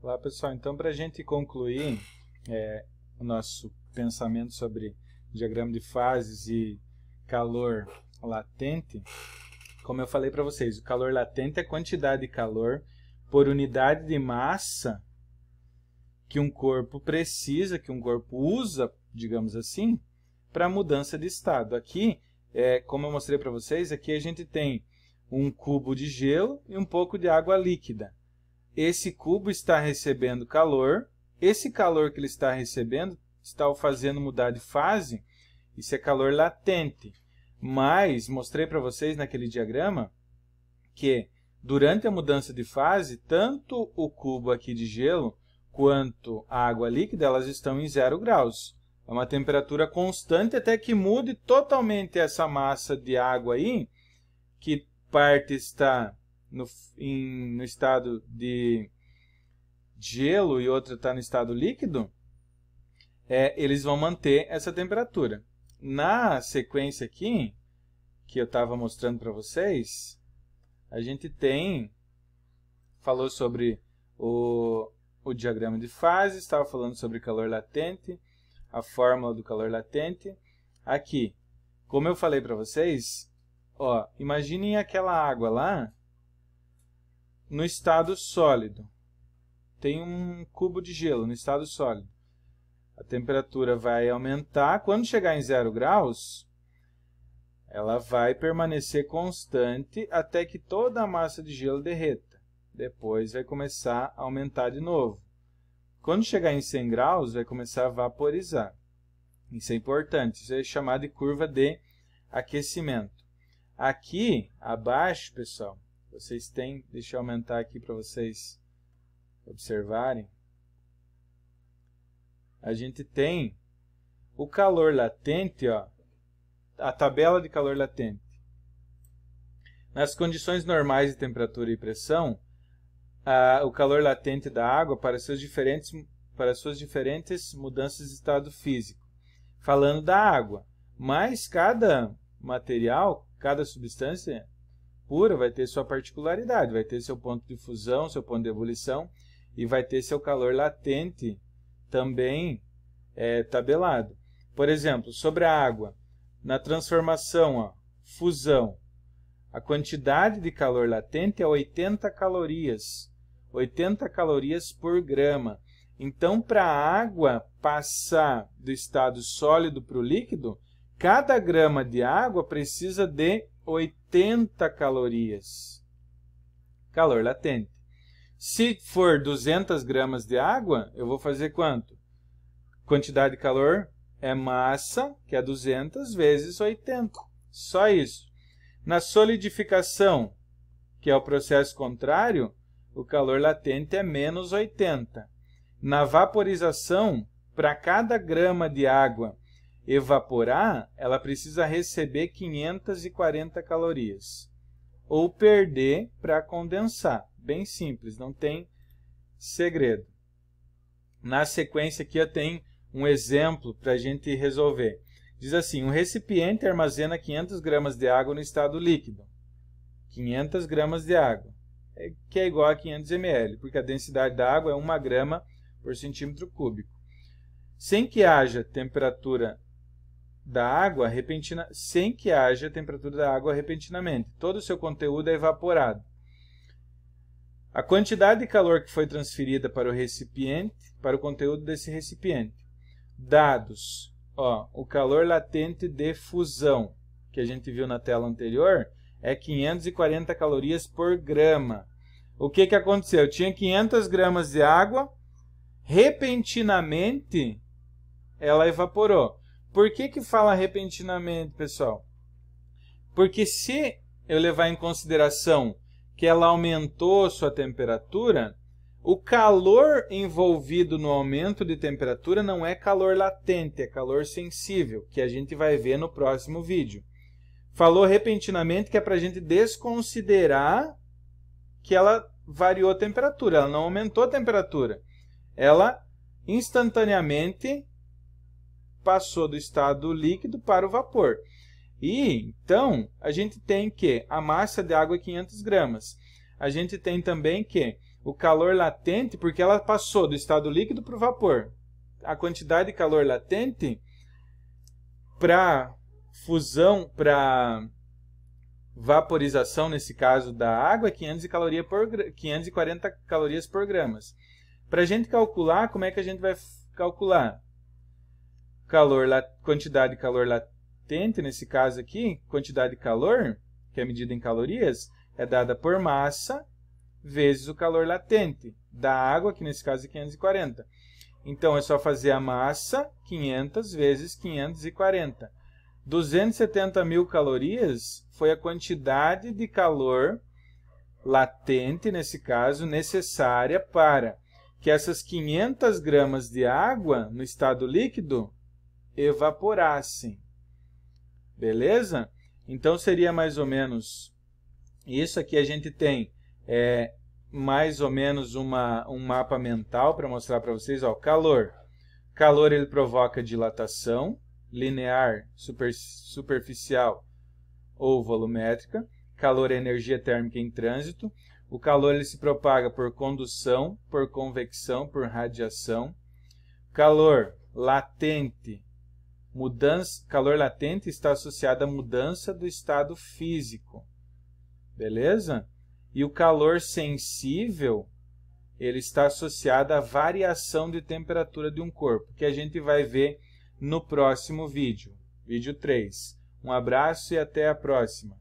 Olá pessoal, então para a gente concluir o nosso pensamento sobre diagrama de fases e calor latente, como eu falei para vocês, o calor latente é a quantidade de calor por unidade de massa que um corpo precisa, que um corpo usa, digamos assim, para mudança de estado. Aqui, como eu mostrei para vocês, aqui a gente tem um cubo de gelo e um pouco de água líquida. Esse cubo está recebendo calor, esse calor que ele está recebendo está o fazendo mudar de fase, isso é calor latente. Mas mostrei para vocês naquele diagrama que durante a mudança de fase, tanto o cubo aqui de gelo quanto a água líquida, elas estão em 0 graus. É uma temperatura constante até que mude totalmente essa massa de água aí, que parte está no estado de gelo e outra está no estado líquido, eles vão manter essa temperatura. Na sequência aqui, que eu estava mostrando para vocês, a gente falou sobre o diagrama de fases, estava falando sobre calor latente, a fórmula do calor latente. Aqui, como eu falei para vocês, imaginem aquela água lá no estado sólido. Tem um cubo de gelo no estado sólido. A temperatura vai aumentar. Quando chegar em 0 graus, ela vai permanecer constante até que toda a massa de gelo derreta. Depois vai começar a aumentar de novo. Quando chegar em 100 graus, vai começar a vaporizar. Isso é importante. Isso é chamado de curva de aquecimento. Aqui abaixo, pessoal, vocês têm, deixa eu aumentar aqui para vocês observarem. A gente tem o calor latente, a tabela de calor latente. Nas condições normais de temperatura e pressão, o calor latente da água para suas diferentes mudanças de estado físico. Falando da água, mas cada material, cada substância pura vai ter sua particularidade, vai ter seu ponto de fusão, seu ponto de ebulição e vai ter seu calor latente também tabelado. Por exemplo, sobre a água, na transformação, fusão, a quantidade de calor latente é 80 calorias. 80 calorias por grama. Então, para a água passar do estado sólido para o líquido, cada grama de água precisa de 80 calorias. Calor latente. Se for 200 gramas de água, eu vou fazer quanto? Quantidade de calor é massa, que é 200 vezes 80. Só isso. Na solidificação, que é o processo contrário, o calor latente é menos 80. Na vaporização, para cada grama de água evaporar, ela precisa receber 540 calorias. Ou perder para condensar. Bem simples, não tem segredo. Na sequência aqui eu tenho um exemplo para a gente resolver. Diz assim, um recipiente armazena 500 gramas de água no estado líquido. 500 gramas de água, que é igual a 500 ml, porque a densidade da água é 1 grama por centímetro cúbico. Sem que haja temperatura da água repentinamente. Todo o seu conteúdo é evaporado. A quantidade de calor que foi transferida para o recipiente, para o conteúdo desse recipiente. Dados. O calor latente de fusão, que a gente viu na tela anterior, é 540 calorias por grama. O que aconteceu? Eu tinha 500 gramas de água, repentinamente ela evaporou. Por que fala repentinamente, pessoal? Porque se eu levar em consideração que ela aumentou sua temperatura, o calor envolvido no aumento de temperatura não é calor latente, é calor sensível, que a gente vai ver no próximo vídeo. Falou repentinamente que é para a gente desconsiderar que ela variou a temperatura, ela não aumentou a temperatura. Ela instantaneamente passou do estado líquido para o vapor. E, então, a gente tem que a massa de água é 500 gramas. A gente tem também que o calor latente, porque ela passou do estado líquido para o vapor. A quantidade de calor latente para fusão, para vaporização, nesse caso da água, é 540 calorias por gramas. Para a gente calcular, como é que a gente vai calcular? Quantidade de calor latente, nesse caso aqui, quantidade de calor, que é medida em calorias, é dada por massa vezes o calor latente da água, que nesse caso é 540. Então, é só fazer a massa, 500 vezes 540. 270 mil calorias foi a quantidade de calor latente, nesse caso, necessária para que essas 500 gramas de água no estado líquido evaporassem. Beleza? Então, seria mais ou menos isso. Aqui a gente tem mais ou menos um mapa mental para mostrar para vocês. Ó, calor. Calor ele provoca dilatação linear, superficial ou volumétrica. Calor é energia térmica em trânsito. O calor ele se propaga por condução, por convecção, por radiação. Calor latente. Calor latente está associado à mudança do estado físico. Beleza? E o calor sensível, ele está associado à variação de temperatura de um corpo, que a gente vai ver no próximo vídeo, vídeo 3. Um abraço e até a próxima.